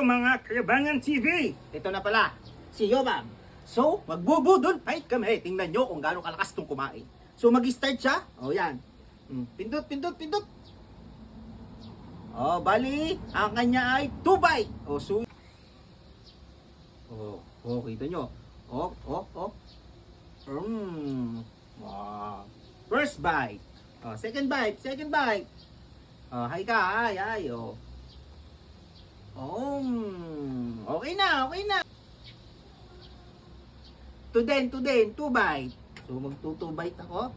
mga Kayabangan TV! Ito na pala, si Yobab. So, magbubudol fight kami. Tingnan nyo kung gaano kalakas itong kumain. So, mag-start siya. O, yan. Pindot, pindot, pindot. O, bali, ang kanya ay 2 bite. O, so, kita nyo. Wow. First bite. O, second bite, second bite. O, hay ka, ay, o. Okay na, okay na. To din, 2 bite. So, mag-2 bite ako.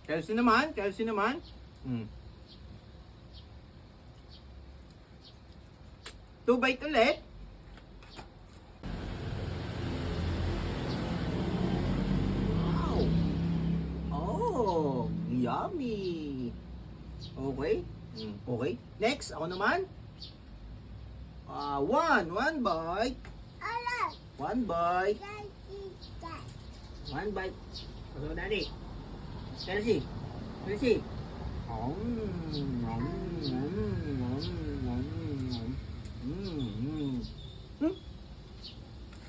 Chelsea naman, Chelsea naman. Two bite ulit. Wow. Oh, yummy. Okay. Okay. Next, ako naman. One bite. One bite. One bite. So, Daddy. Chelsea. Chelsea.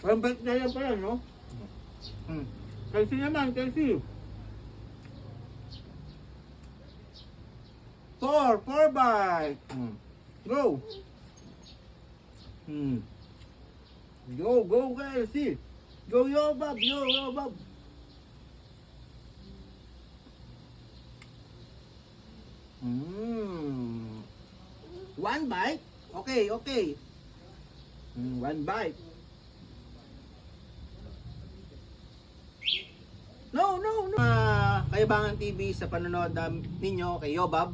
One bite na yan pala, no? Chelsea naman, Chelsea. 4 bite. Go. Go, Chelsea. Go, Yobab, Yobab. One bite? Okay, okay. One bite. No. Kayabangan TV sa panonood ninyo kay Yobab.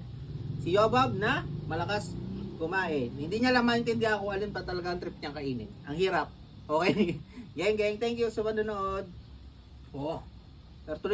Si Yobab na malakas kumain. Hindi niya lang maintindihan kung alin pa talaga ang trip niyang kainin. Ang hirap. Okay? Gang, thank you sa panonood. Pero tuloy